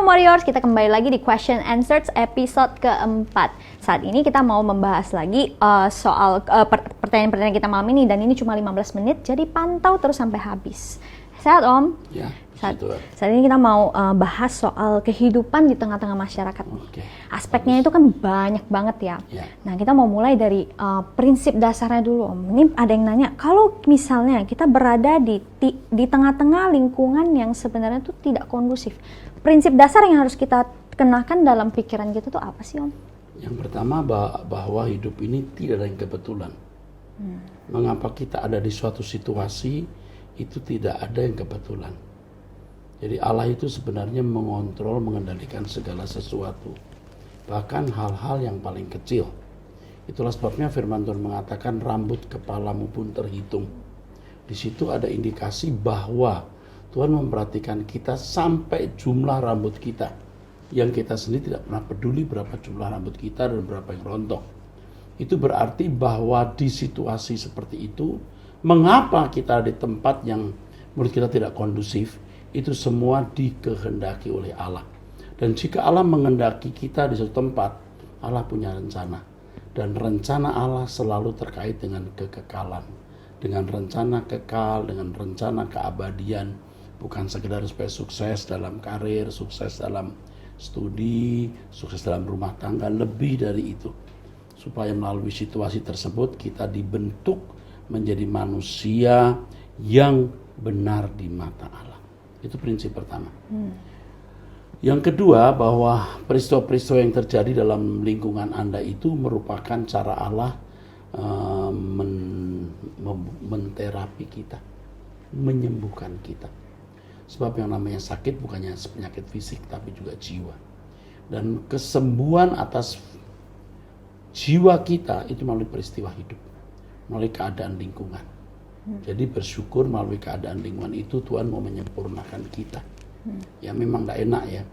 Warriors, kita kembali lagi di Question Answers episode keempat. Saat ini kita mau membahas lagi soal pertanyaan-pertanyaan kita malam ini, dan ini cuma 15 menit, jadi pantau terus sampai habis. Sehat Om? Ya, saat ini kita mau bahas soal kehidupan di tengah-tengah masyarakat. Okay. Aspeknya itu kan banyak banget ya. Nah, kita mau mulai dari prinsip dasarnya dulu Om. Ini ada yang nanya, kalau misalnya kita berada di tengah-tengah lingkungan yang sebenarnya itu tidak kondusif, prinsip dasar yang harus kita kenakan dalam pikiran kita tuh apa sih Om? Yang pertama bahwa hidup ini tidak ada yang kebetulan. Mengapa kita ada di suatu situasi itu tidak ada yang kebetulan. Jadi Allah itu sebenarnya mengontrol, mengendalikan segala sesuatu. Bahkan hal-hal yang paling kecil. Itulah sebabnya firman Tuhan mengatakan rambut kepalamu pun terhitung. Di situ ada indikasi bahwa Tuhan memperhatikan kita sampai jumlah rambut kita. Yang kita sendiri tidak pernah peduli berapa jumlah rambut kita dan berapa yang rontok. Itu berarti bahwa di situasi seperti itu, mengapa kita di tempat yang menurut kita tidak kondusif, itu semua dikehendaki oleh Allah. Dan jika Allah mengendaki kita di suatu tempat, Allah punya rencana. Dan rencana Allah selalu terkait dengan kekekalan. Dengan rencana kekal, dengan rencana keabadian. Bukan sekedar supaya sukses dalam karir, sukses dalam studi, sukses dalam rumah tangga, lebih dari itu. Supaya melalui situasi tersebut kita dibentuk menjadi manusia yang benar di mata Allah. Itu prinsip pertama. Yang kedua, bahwa peristiwa-peristiwa yang terjadi dalam lingkungan Anda itu merupakan cara Allah menterapi kita, menyembuhkan kita. Sebab yang namanya sakit bukannya penyakit fisik tapi juga jiwa. Dan kesembuhan atas jiwa kita itu melalui peristiwa hidup, melalui keadaan lingkungan. Jadi bersyukur melalui keadaan lingkungan itu Tuhan mau menyempurnakan kita. Ya memang tidak enak ya.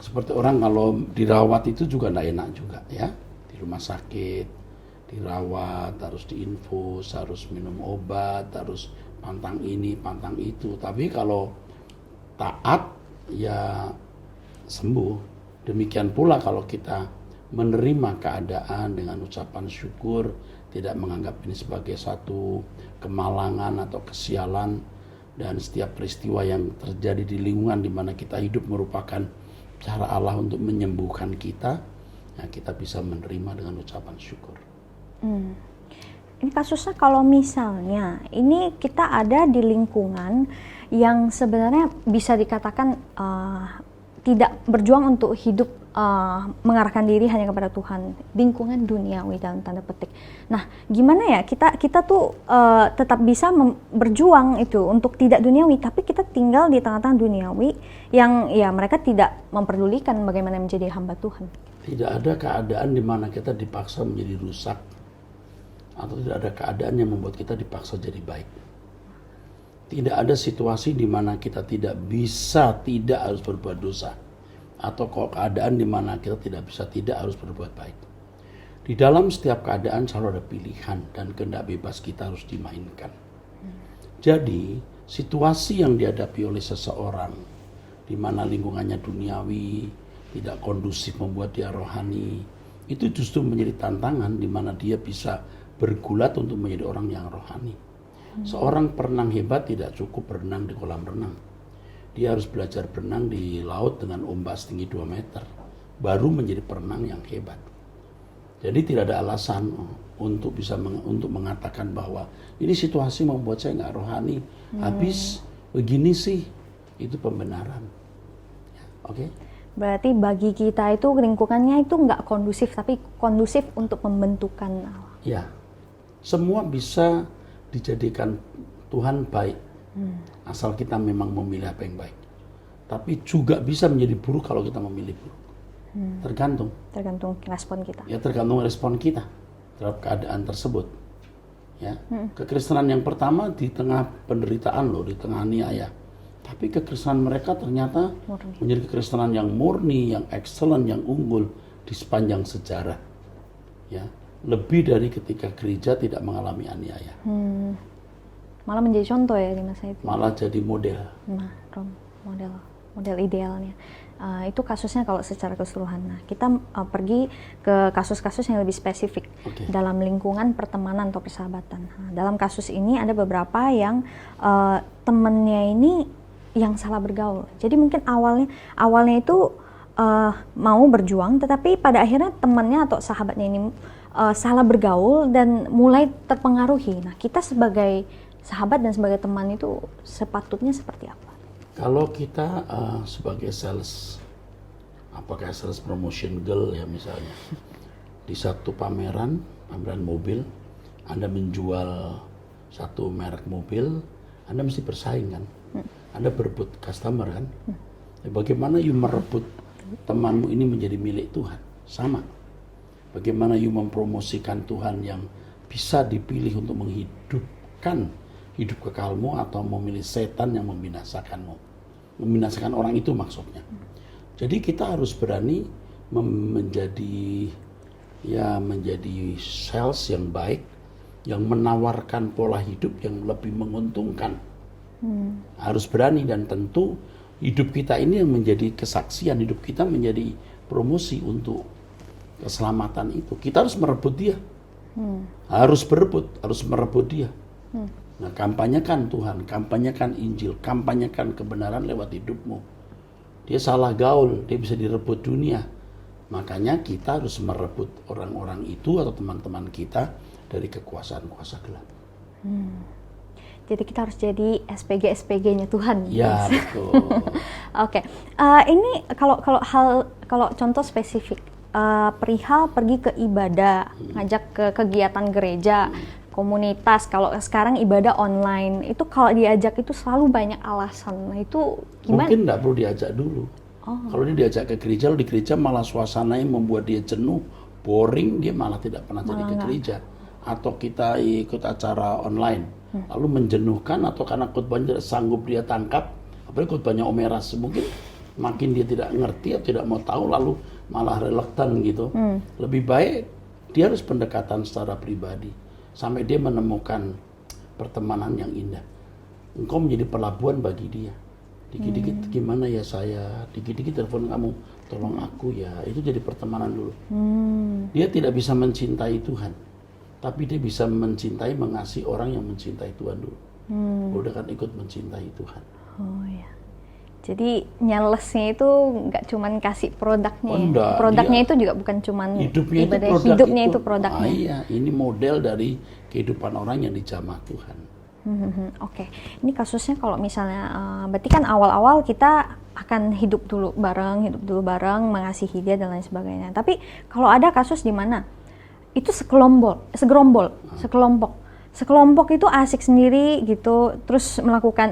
Seperti orang kalau dirawat itu juga tidak enak juga ya. Di rumah sakit, dirawat, harus diinfus, harus minum obat, harus pantang ini, pantang itu. Tapi kalau taat ya sembuh. Demikian pula kalau kita menerima keadaan dengan ucapan syukur, tidak menganggap ini sebagai satu kemalangan atau kesialan, dan setiap peristiwa yang terjadi di lingkungan di mana kita hidup merupakan cara Allah untuk menyembuhkan kita, ya kita bisa menerima dengan ucapan syukur. Ini kasusnya kalau misalnya ini kita ada di lingkungan yang sebenarnya bisa dikatakan tidak berjuang untuk hidup mengarahkan diri hanya kepada Tuhan, lingkungan duniawi dalam tanda petik. Nah, gimana ya kita tuh tetap bisa berjuang itu untuk tidak duniawi, tapi kita tinggal di tengah-tengah duniawi yang ya mereka tidak memperdulikan bagaimana menjadi hamba Tuhan. Tidak ada keadaan di mana kita dipaksa menjadi rusak, atau tidak ada keadaan yang membuat kita dipaksa jadi baik. Tidak ada situasi di mana kita tidak harus berbuat dosa, atau keadaan di mana kita tidak harus berbuat baik. Di dalam setiap keadaan selalu ada pilihan, dan kehendak bebas kita harus dimainkan. Jadi situasi yang dihadapi oleh seseorang di mana lingkungannya duniawi, tidak kondusif membuat dia rohani, itu justru menjadi tantangan di mana dia bisa bergulat untuk menjadi orang yang rohani. Seorang perenang hebat tidak cukup berenang di kolam renang. Dia harus belajar berenang di laut dengan ombak setinggi 2 meter, baru menjadi perenang yang hebat. Jadi tidak ada alasan untuk mengatakan bahwa ini situasi membuat saya nggak rohani, habis begini sih, itu pembenaran. Oke? Berarti bagi kita itu lingkungannya itu nggak kondusif, tapi kondusif untuk pembentukan Allah. Ya, semua bisa dijadikan Tuhan baik, asal kita memang memilih apa yang baik. Tapi juga bisa menjadi buruk kalau kita memilih buruk. Tergantung respon kita. Ya, tergantung respon kita terhadap keadaan tersebut. Ya, kekristenan yang pertama di tengah penderitaan loh, di tengah aniaya. Tapi kekristenan mereka ternyata menjadi kekristenan yang murni, yang excellent, yang unggul di sepanjang sejarah. Ya, lebih dari ketika gereja tidak mengalami aniaya. Malah menjadi contoh ya di masa itu. Malah jadi model. Nah, model idealnya. Itu kasusnya kalau secara keseluruhan. Nah, kita pergi ke kasus-kasus yang lebih spesifik dalam lingkungan pertemanan atau persahabatan. Nah, dalam kasus ini ada beberapa yang temennya ini yang salah bergaul. Jadi mungkin awalnya itu mau berjuang, tetapi pada akhirnya temannya atau sahabatnya ini salah bergaul dan mulai terpengaruhi. Nah, kita sebagai sahabat dan sebagai teman itu sepatutnya seperti apa? Kalau kita sebagai sales, apakah sales promotion girl ya misalnya, di satu pameran mobil, Anda menjual satu merek mobil, Anda mesti bersaing kan? Anda berebut customer kan? Bagaimana you merebut temanmu ini menjadi milik Tuhan? Sama. Bagaimana you mempromosikan Tuhan yang bisa dipilih untuk menghidupkan hidup kekalmu atau memilih setan yang membinasakanmu. Membinasakan orang itu maksudnya. Jadi kita harus berani menjadi sales yang baik, yang menawarkan pola hidup yang lebih menguntungkan. Harus berani, dan tentu hidup kita ini yang menjadi kesaksian, hidup kita menjadi promosi untuk keselamatan itu. Kita harus merebut dia. Harus merebut dia. Nah, kampanyekan Tuhan, kampanyekan Injil, kampanyekan kebenaran lewat hidupmu. Dia salah gaul, dia bisa direbut dunia. Makanya kita harus merebut orang-orang itu atau teman-teman kita dari kekuasaan kuasa gelap. Jadi kita harus jadi SPG-SPG-nya Tuhan. Ya, betul. Oke. Ini kalau contoh spesifik, perihal pergi ke ibadah, ngajak ke kegiatan gereja, komunitas. Kalau sekarang ibadah online, itu kalau diajak itu selalu banyak alasan. Nah, itu gimana? Mungkin nggak perlu diajak dulu. Kalau dia diajak ke gereja, di gereja malah suasananya membuat dia jenuh, boring, dia malah tidak pernah jadi ke gereja. Atau kita ikut acara online, lalu menjenuhkan, atau karena khotbahnya tidak sanggup dia tangkap, apalagi khotbahnya Om Eras, mungkin makin dia tidak ngerti atau tidak mau tahu, lalu malah reluctant gitu. Lebih baik dia harus pendekatan secara pribadi sampai dia menemukan pertemanan yang indah. Engkau menjadi pelabuhan bagi dia. Dikit-dikit gimana ya saya, dikit-dikit telepon kamu, tolong aku ya. Itu jadi pertemanan dulu. Dia tidak bisa mencintai Tuhan, tapi dia bisa mencintai, mengasihi orang yang mencintai Tuhan dulu. Udah kan ikut mencintai Tuhan. Oh ya. Jadi nyalesnya itu nggak cuman kasih produknya. Enggak, produknya itu juga bukan cuman hidupnya ibadah, itu hidupnya itu produknya. Iya, ini model dari kehidupan orang yang dijamah Tuhan. Oke. Ini kasusnya kalau misalnya berarti kan awal-awal kita akan hidup dulu bareng, mengasihi dia dan lain sebagainya. Tapi kalau ada kasus di mana itu sekelompok itu asik sendiri gitu, terus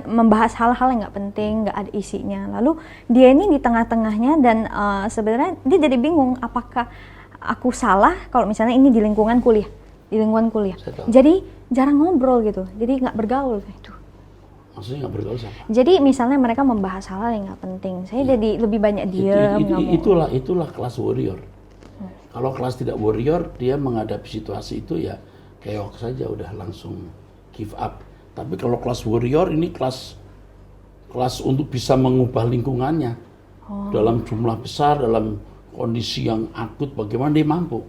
membahas hal-hal yang nggak penting, nggak ada isinya. Lalu dia ini di tengah-tengahnya dan sebenarnya dia jadi bingung, apakah aku salah kalau misalnya ini di lingkungan kuliah. Jadi jarang ngobrol gitu, jadi nggak bergaul gitu. Maksudnya nggak bergaul siapa? Jadi misalnya mereka membahas hal-hal yang nggak penting, saya jadi lebih banyak diam. Itulah kelas warrior. Kalau kelas tidak warrior, dia menghadapi situasi itu ya keok saja, udah langsung give up. Tapi kalau kelas warrior ini kelas untuk bisa mengubah lingkungannya dalam jumlah besar, dalam kondisi yang akut, bagaimana dia mampu.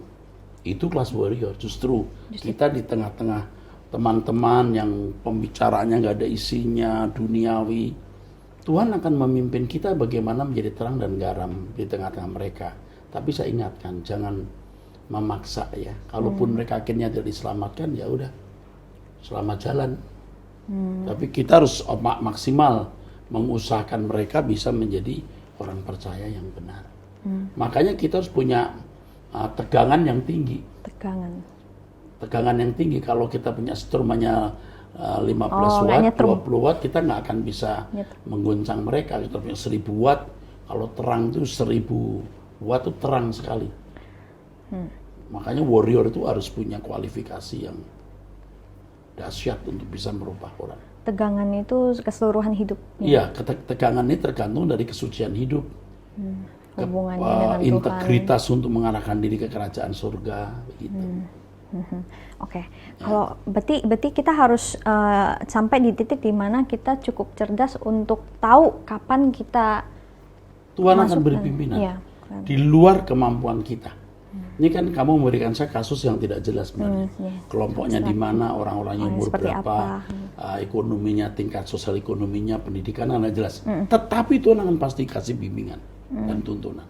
Itu kelas warrior. Justru kita di tengah-tengah teman-teman yang pembicaraannya nggak ada isinya, duniawi, Tuhan akan memimpin kita bagaimana menjadi terang dan garam di tengah-tengah mereka. Tapi saya ingatkan, jangan memaksa ya. Kalaupun mereka akhirnya tidak diselamatkan, ya udah, selamat jalan. Tapi kita harus maksimal mengusahakan mereka bisa menjadi orang percaya yang benar. Makanya kita harus punya tegangan yang tinggi. Tegangan yang tinggi. Kalau kita punya strumanya 15 watt, 20 watt, kita nggak akan bisa mengguncang mereka. Kita punya 1000 watt. Kalau terang itu 1000 watt itu terang sekali. Makanya warrior itu harus punya kualifikasi yang dahsyat untuk bisa merubah orang. Tegangan itu keseluruhan hidup. Iya, tegangan ini tergantung dari kesucian hidup. Hubungannya dengan integritas Tuhan. Untuk mengarahkan diri ke kerajaan surga gitu. Oke. Kalau berarti kita harus sampai di titik di mana kita cukup cerdas untuk tahu kapan kita Tuhan akan Masuk beri dan- pimpinan iya, di luar kemampuan kita. Ini kan kamu memberikan saya kasus yang tidak jelas sebenarnya. iya. Kelompoknya di mana, orang-orangnya umur seperti berapa, apa. ekonominya, tingkat sosial ekonominya, pendidikan, nggak jelas. Tetapi Tuhan akan pasti kasih bimbingan dan tuntunan.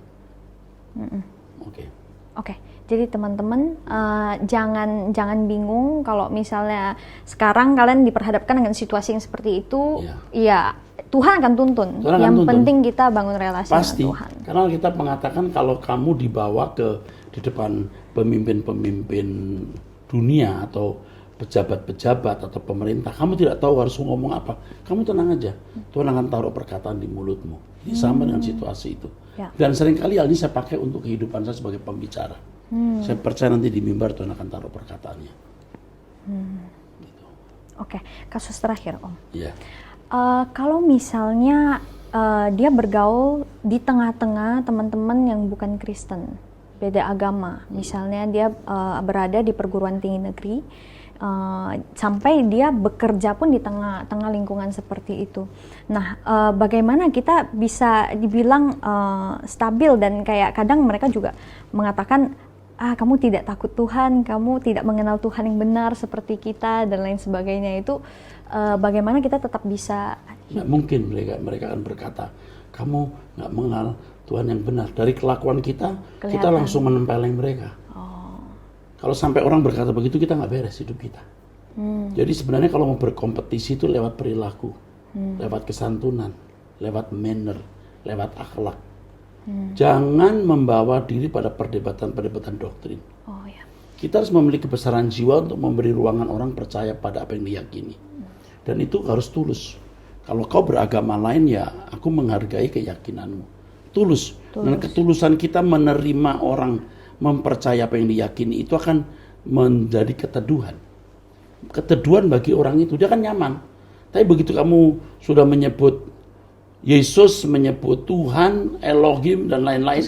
Oke. Oke, jadi teman-teman jangan bingung kalau misalnya sekarang kalian diperhadapkan dengan situasi yang seperti itu, ya Tuhan akan tuntun. Tuhan akan Yang tuntun. penting kita bangun relasi Pasti, dengan Tuhan. karena kita mengatakan kalau kamu dibawa di depan pemimpin-pemimpin dunia atau pejabat-pejabat atau pemerintah, kamu tidak tahu harus ngomong apa, kamu tenang aja. Tuhan akan taruh perkataan di mulutmu. Ini sama dengan situasi itu. Ya. Dan seringkali hal ini saya pakai untuk kehidupan saya sebagai pembicara. Saya percaya nanti di mimbar Tuhan akan taruh perkataannya. Gitu. Oke, kasus terakhir Om. Iya. Kalau misalnya dia bergaul di tengah-tengah teman-teman yang bukan Kristen, beda agama, misalnya dia berada di perguruan tinggi negeri, sampai dia bekerja pun di tengah lingkungan seperti itu. Nah, bagaimana kita bisa dibilang stabil, dan kayak kadang mereka juga mengatakan, kamu tidak takut Tuhan, kamu tidak mengenal Tuhan yang benar seperti kita dan lain sebagainya. Itu bagaimana kita tetap bisa? Nggak mungkin mereka akan berkata, kamu nggak mengenal Tuhan yang benar. Dari kelakuan kita, kita Kelihatan. langsung menempeleng mereka. Kalau sampai orang berkata begitu, kita nggak beres hidup kita. Jadi sebenarnya kalau mau berkompetisi itu lewat perilaku, lewat kesantunan, lewat manner, lewat akhlak. Jangan membawa diri pada perdebatan-perdebatan doktrin. Oh ya. Kita harus memiliki kebesaran jiwa untuk memberi ruangan orang percaya pada apa yang diyakini. Dan itu harus tulus. Kalau kau beragama lain, ya aku menghargai keyakinanmu. Tulus. Dan ketulusan kita menerima orang mempercaya apa yang diyakini itu akan menjadi keteduhan. Keteduhan bagi orang itu, dia kan nyaman. Tapi begitu kamu sudah menyebut Yesus, menyebut Tuhan, Elohim, dan lain-lain,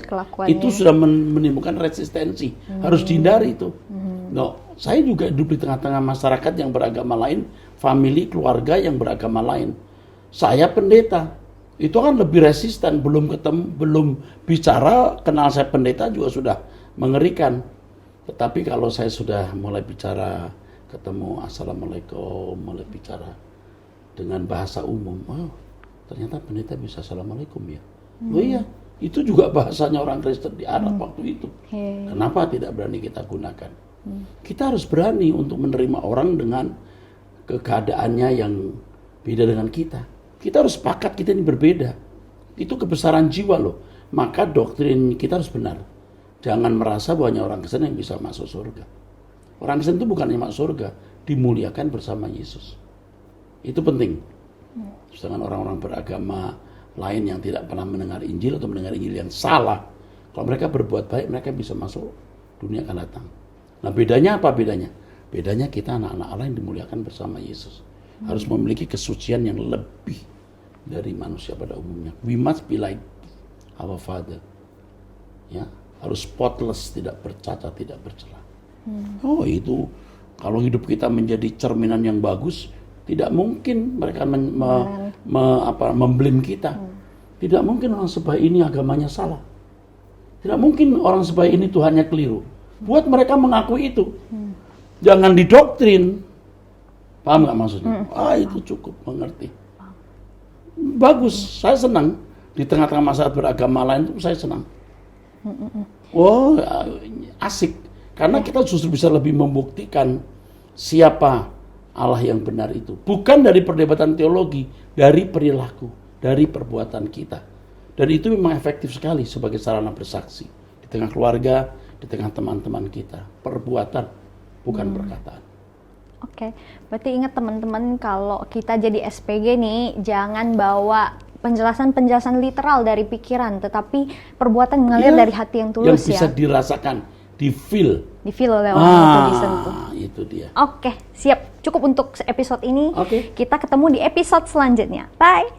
itu sudah menimbulkan resistensi. Harus dihindari itu. No, saya juga hidup di tengah-tengah masyarakat yang beragama lain, famili, keluarga yang beragama lain. Saya pendeta, itu kan lebih resisten, belum ketemu, belum bicara, kenal saya pendeta juga sudah mengerikan. Tetapi kalau saya sudah mulai bicara, ketemu Assalamualaikum, mulai bicara dengan bahasa umum, oh ternyata pendeta bisa Assalamualaikum ya. Oh iya, itu juga bahasanya orang Kristen di Arab waktu itu. Kenapa tidak berani kita gunakan? Kita harus berani untuk menerima orang dengan keadaannya yang beda dengan kita. Kita harus sepakat kita ini berbeda. Itu kebesaran jiwa loh. Maka doktrin kita harus benar. Jangan merasa bahwa hanya orang Kristen yang bisa masuk surga. Orang Kristen itu bukan hanya masuk surga, dimuliakan bersama Yesus. Itu penting. Sedangkan orang-orang beragama lain yang tidak pernah mendengar Injil atau mendengar Injil yang salah, kalau mereka berbuat baik, mereka bisa masuk dunia akan datang. Nah, bedanya apa bedanya? Bedanya kita anak-anak Allah yang dimuliakan bersama Yesus. Harus memiliki kesucian yang lebih dari manusia pada umumnya. We must be like our Father. Ya, harus spotless, tidak bercacat, tidak bercela. Oh, itu kalau hidup kita menjadi cerminan yang bagus, tidak mungkin mereka memblim kita. Tidak mungkin orang sebaya ini agamanya salah. Tidak mungkin orang sebaya ini Tuhannya keliru. Buat mereka mengakui itu. Jangan didoktrin. Paham nggak maksudnya? Itu cukup mengerti. Bagus, saya senang. Di tengah-tengah masyarakat beragama lain itu saya senang. Oh, asik. Karena kita justru bisa lebih membuktikan siapa Allah yang benar itu. Bukan dari perdebatan teologi, dari perilaku, dari perbuatan kita. Dan itu memang efektif sekali sebagai sarana bersaksi. Di tengah keluarga, di tengah teman-teman kita. Perbuatan, bukan perkataan. Oke, berarti ingat teman-teman, kalau kita jadi SPG nih, jangan bawa penjelasan-penjelasan literal dari pikiran, tetapi perbuatan mengalir dari hati yang tulus, yang bisa dirasakan, di-feel oleh orang itu disentuh. Itu dia. Oke, siap. Cukup untuk episode ini. Oke. Kita ketemu di episode selanjutnya. Bye.